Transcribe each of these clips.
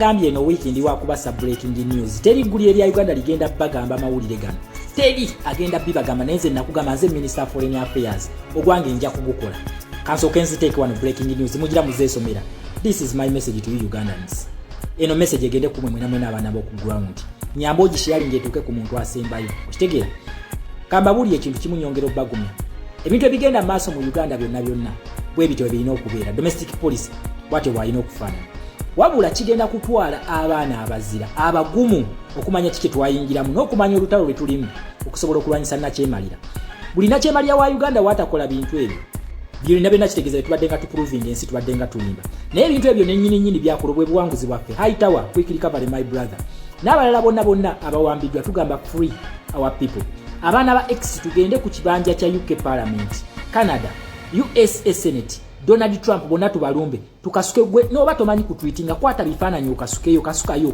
Gambye no weekend wakubasa breaking news. Teri guli eri Uganda ligenda bagamba mawulire gano. Teri agenda bibagamba nenze nakugamba nze Minister of Foreign Affairs. Ogwange nja kugukola. Kanso kenzi take one breaking news. Mugira muzesomera. This is my message to you Ugandans. Eno message egende kumwe mwena abana bo ku ground. Nyamboji sharing etuke ku muntu asembayo. Okitegera. Kamba buli ekintu kimunyongero bagumya. Ebintu ebigenda maaso mu Uganda byonna. Bwe bityo ebirina okubeera. Domestic policy wate walina okufana. Wabula kigenda kutwala abaana abazira abagumu okumanya kike twayingiramu n'okumanya olutalo lwe tulimu okusobola okulwanyisa nakyemalira. Buli nakyemalira wa Uganda watakola bintu ebyo byonna byonna kitegeeza tubadde nga tuproving ensi tubadde nga tulimba naye ebintu ebyo n'ennyini byakolobwe buwanguzi bwaffe haitawa quick recovery my brother n'abalala bonna abawambiddwa tugamba free our people. Abaana ba X tugende ku kibanja kya UK Parliament, Canada, USA Senate, Donald Trump bonna tubalumbe tukasuke gwe no batomanyi ku tweetinga kwata bifaananyi okasukeyo kasukayo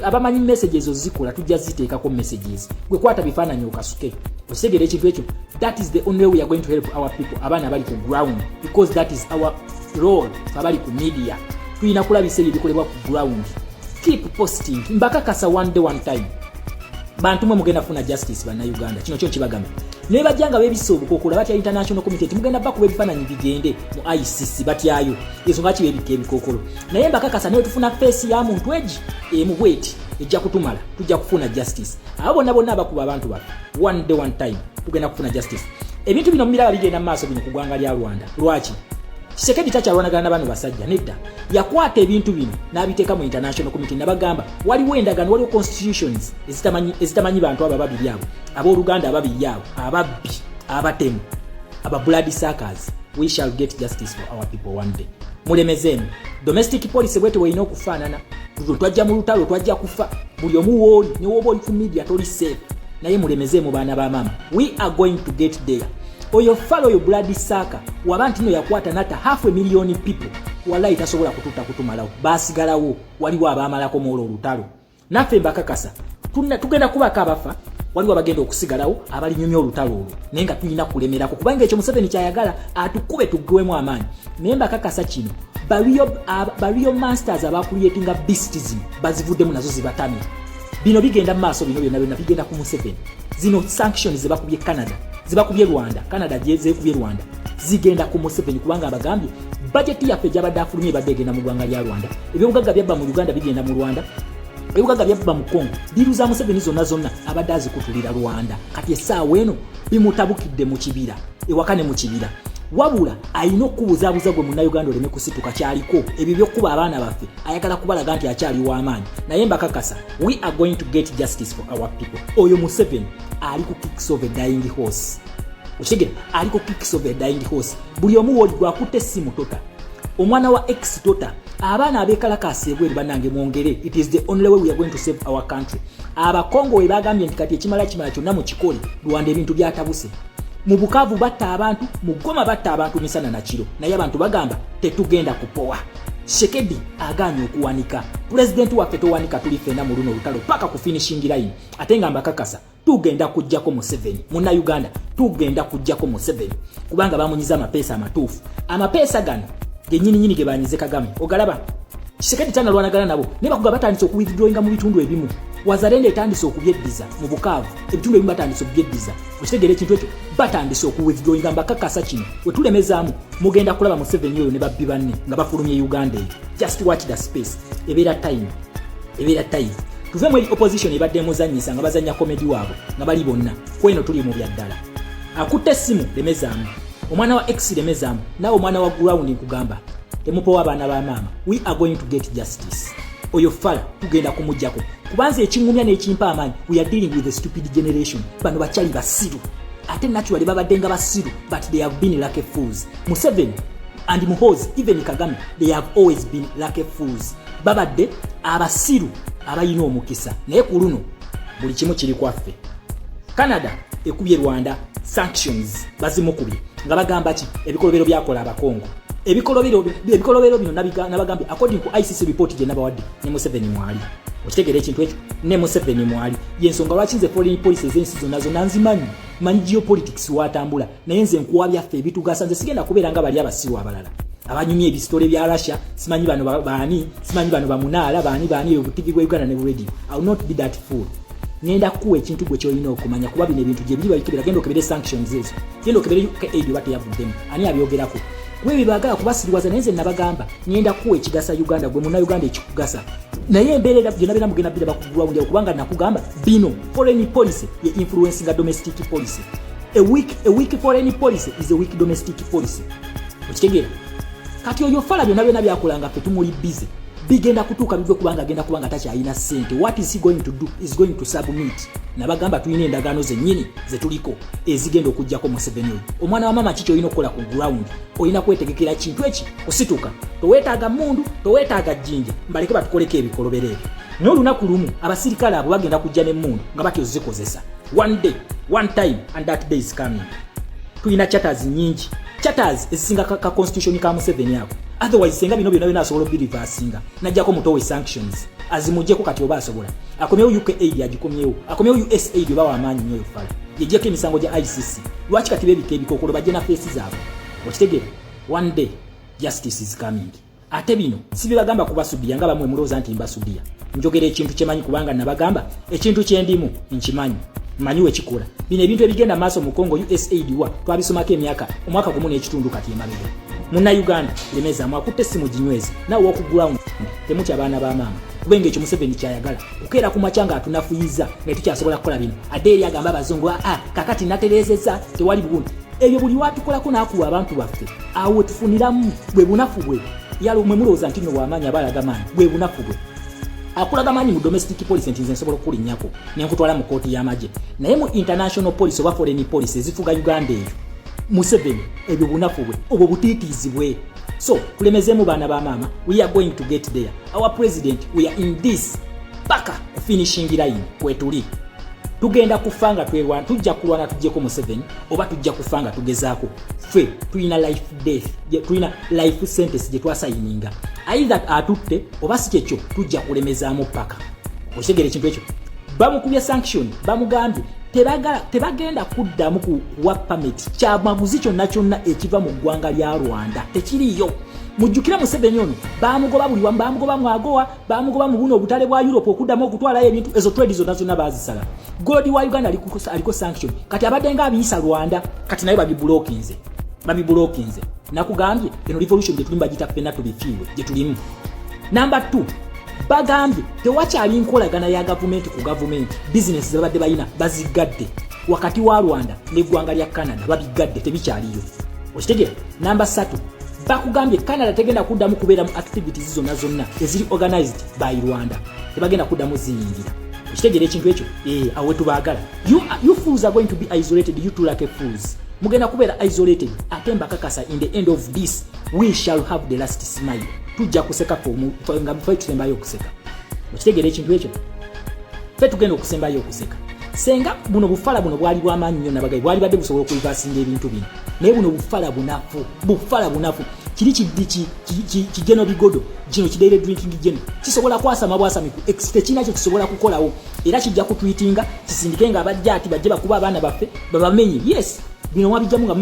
abamanyi messages ozikola tujja ziteeka ko messages gwe kwata bifaananyi okasuke osegere ekintu ekyo. That is the only way we are going to help our people abana bali ku ground because that is our role abali ku media tuyina kulabisa ebikolebwa ku ground. Keep posting mbakakasa one day one time bantu mwe mugenda funa justice bana Uganda kino kyo kibagamba ne bajjanga bebisobo kokola batya international community mugenda bakuba ebifaananyi bigende mu ICC batyayo yeso ngachi bebike ebikokolo naye mbakakasa ne tufuna face ya muntu eji mu bweti ejja kutumala tujja kufuna justice abo bonna abakuba abantu ba one day one time tugenda kufuna justice. Ebintu bino mumira bigenda maaso bino kugwanga lya Rwanda lwaki Kisekedi takyalwanagana n'abantu basajja nedda yakwata ebintu bino n'abiteeka mu international community nabagamba waliwo endagaano waliwo constitutions ezitamanyi bantu abo babiri abo abooluganda ababiri abo ababbi abatemu aba blood suckers. We shall get justice for our people one day. Mulemezeemu domestic policy bwete weyina okufaanana twajja mu lutalo twajja kufa buli omu wooli ne woba oli ku media toli safe naye mulemezeemu baana ba mama we are going to get there. Oyo follow your blood sucker wabantu no yakwata nata 500,000 people wallahi tasobola kutumalawo basigalawo waliwo abamalako mu olutalo naffe mbakakasa tugenda kubaka abafa waliwo abagenda okusigalawo abali nyumya olutalo olwo nenga tulina kulemerako kubanga ekyo Museveni kyayagala atukube tugwemu amaanyi naye mbakakasa kino baliyo masters abakuyetinga beastism bazivuddemu nazo zibatami bino bigenda maaso bino byonna bigenda ku Museveni. Zino sanctions zibakubye Canada zibakubye Rwanda Canada zekubye Rwanda zigenda ku Museveni kubanga abagambye budget yaffe jabadde afulumye badegenda mu gwanga lya Rwanda ebyobugagga byabba mu Uganda bigenda mu Rwanda ebyobugagga byabba mu Congo biruza Museveni zonna abadde azikutulira Rwanda kati essaawa eno bimutabukidde mu kibira ewakane mu kibira wabula ayina okubuzaabuza gwe munna Uganda oleme kusituka kyaliko ebyo byokkuba abaana baffe ayagala kubalaga nti akyali w'amaanyi naye mbakakasa we are going to get justice for our people. Oyo Museveni ali ku kicks of a dying horse oshige ali ku kicks of a dying horse buli omu woli gwakutte simu tota omwana wa X tota abaana abekalakasa ebweru banange mwongere it is the only way we are going to save our country. Abakongo we bagambye nti kati ekimala kyonna mu kikole Rwanda ebintu byatabuse mu Bukavu batta abantu mu Goma batta abantu misana na kiro naye abantu bagamba tetugenda kupowa. Shekedi aganye okuwanika president waffe towanika tulifena mu luno lutalo paka ku finishing line atenga mbakakasa tugenda kujjako Museveni muna Uganda tugenda kujjako Museveni kubanga bamunyiza amapesa amatuufu amapesa gano genyini ge banyize Kagame ogalaba Shekedi tana lwanagana nabo neba kugaba batandise okuwithdrawinga mu bitundu ebimu wazalende etandise okubyeddiza mu Bukavu ebitundu ebimu batandise okubyeddiza okitegere ekintu ekyo batandise okuwithdrawinga mbakakasa kino wetulemezaamu mugenda kulaba Museveni oyo ne babbi banne nga bafulumye Uganda eyo. Just watch the space ebera time tuve mu opposition ebadde muzanyisa nga bazanya comedy waabo nga bali bonna kweno tuli mu byaddala akutte essimu lemezaamu omwana wa X lemezaamu nawe omwana wa ground nkugamba temupowa abaana ba mama we are going to get justice. Oyo fala tugenda kumujjako kubanza ekingumya n'ekimpa amaanyi we are dealing with a stupid generation bano bakyali basiru ate naturally babaddenga basiru but they have been like fools. Museveni and Muhoozi even Kagame they have always been like fools babadde abasiru abayina omukisa naye ku luno buli kimu kiri kwaffe. Canada ekubye Rwanda sanctions bazimukubye nga bagamba ki ebikolobero byakola abakongo ebikolobero bino nabagambye according to ICC report gye nabawadde ne Museveni mwali okitegere ekintu ekyo ne Museveni mwali yensonga lwaki nze foreign policy z'ensi zonna nzimanyi manyi geopolitics watambula naye nze nkuwa byaffe ebitugasa nze sigenda kubeera nga bali abasiru abalala abanyumye ebistore bya Russia simanyi bano baani simanyi bano bamunala baani obutigi bwa Uganda ne radio. I will not be that fool. Ngenda kuwe ekintu gwe kyolina okumanya kuba bino ebintu gye biri bayikira genda okebere sanctions ezo genda okebere aid bate yavuddemu ani abyogerako gwe bibagala kubasiriwaza naye nze nabagamba ngenda kuwe ekigasa Uganda gwe muna Uganda ekikugasa naye embeerera byonna bina mugenda bira bakugulwa buli kubanga nakugamba bino foreign policy ye influencing a domestic policy. A weak foreign policy is a weak domestic policy. Okitegera kati oyo fala byonna byakolanga fe tumuli busy bigenda kutuuka bive kubanga agenda kubanga takyalina sente. What is he going to do? Is going to submit. Nabagamba tulina endagaano zennyini zetuliko ezigenda okujjako mu Museveni oyo. Omwana wa mama kiki olina okukola ku ground? Olina kwetegekera kintu eki kusituka. Toweetaaga mundu, toweetaaga jjinja. Mbaleke batukoleko ebikolobero ebyo. Naye olunaku lumu abasirikale abo bagenda kujja n'emmundu nga batyozikozesa. One day, one time, and that day is coming. Tulina chatters nyingi. Chatters ezisinga ka constitution ka Museveni ako. Otherwise senga bino byonna asobola obiri vasinga najjako mutowe sanctions azimujjeko kati oba asobola akomyewo UK aid agikomyewo akomyewo US aid oba wamanyi nyo fala yejjeko emisango gya ICC lwaki kati bebike ebikokolo bajje na faces zabo okitegere one day justice is coming ate bino sibibagamba kubasudia nga bamwe muloza nti mbasudia njogera ekintu kyemanyi kubanga nabagamba ekintu kyendimu nkimanyi manyiwe kikola bino ebintu ebigenda maaso mu Congo US aid wa twabisomako emyaka omwaka gumu n'ekitundu kati emabega muna Uganda lemeza mwakutte simu ginywezi nawe okugula temuti abaana ba mama kubenge ekyo Museveni kyayagala okera ku machanga atunafuyiza ne tukyasobola kukola bino aderi agamba abazungu kakati naterezeza tewali bugundi ebyo buli watukolako nakuwa abantu baffe awo tufuniramu bwe bunafu bwe yalo mwe muloza ntino wamanya balagamanyi bwe bunafu bwe akulaga manyi mu domestic policy ntinze nsobola okulinnyako nenkutwala mu kooti y'amagye naye mu international policy oba foreign policy ezifuga Uganda eyo Museveni ebyo bunafu bwe obwo butiitizibwe. So tulemezemu baana ba mama, we are going to get there. Our president, we are in this paka finishing line kwetuli tugenda kufanga twelwana tujja kulwana tujjeko Museveni oba tujja kufanga tugezaako ffe tulina life death tulina life sentence gye twasayininga either atutte oba si kyekyo tujja kulemezaamu paka okitegere ekintu ekyo bamukubye sanction bamugambye tebagenda kuddamu kuwa permit kyamaguzi kyonna ekiva mu ggwanga lya Rwanda tekiriyo mujjukira Museveni ono bamugoba buli wamu bamugoba mwagowa bamugoba mu buno obutale bwa Europe okuddamu okutwalayo ebintu ezo trade zonna bazisala godi wa Uganda aliko sanction kati abadde nga abiyisa Rwanda kati nayo babiblokinze nakugambye eno revolution gye tulimba gita ffenna tubifiiwe gye tulimu. Number 2 bagambye tewakyali nkolagana ya government ku government business zabadde bayina bazigadde wakati wa Rwanda n'eggwanga lya Canada babigadde tebikyaliyo okitegera. Number 3 bakugambye Canada tegenda kuddamu kubeera mu activities zonna eziri organized by Rwanda tebagenda kuddamu ziyingira okitegera ekintu ekyo awe tubaagala you fools are going to be isolated you two like fools mugenda kubeera isolated ate mbakakasa in the end of this we shall have the last smile tujja kuseka nga mufai tusembayo okuseka okitegera ekintu ekyo fe tugenda okusembayo okuseka senga buno bufala buno bwali bw'amaanyi nnyo nabagayi bwali badde busobola okulivasinga ebintu bino naye buno bufala bunafu kiri kigeno bigodo gino kidaire drinking geno kisobola kwasama bwasamiku tekina kyo kisobola kukolawo era kijja kutwitinga kisindike nga abajja ati bajje bakuba abaana baffe babamenye yes bino wabijjamu nga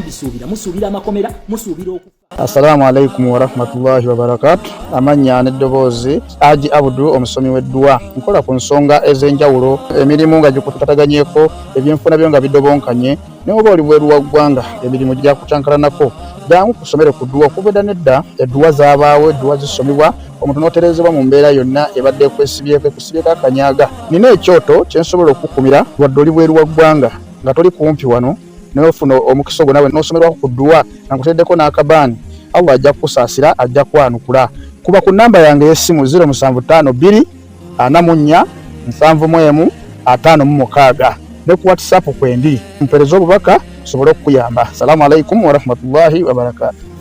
musuubira amakomera musuubira okufa. Assalamu alaikum wa rahmatullahi wa barakatuh. Amanya n'eddoboozi Aji Abudu omusomi w'eddua nkola ku nsonga ez'enjawulo emirimu nga gikutataganyeko ebyenfuna byo nga bidobonkanye ne oba oli bweru wa ggwanga emirimu gya kutankalanako jangu kusomere ku ddua okubeda nedda eddua zaabaawo eddua zisomibwa omuntu n'oterezebwa mu mbeera yonna ebadde ekwesibyeko akanyaga nina ekyoto kyensobola okukumira wadde oli bweru wa ggwanga nga toli kumpi wano n'ofuna omukisa ogwo nawe n'osomerwako ku ddua nankuteddeko n'akabaani Allah ajja kusaasira ajja kwanukula kuba ku namba yange y'essimu 0752 44 71 56 ne ku WhatsApp kwendi mpereza obubaka sobole okuyamba. Assalamu alaikum wa rahmatullahi wa barakatuh.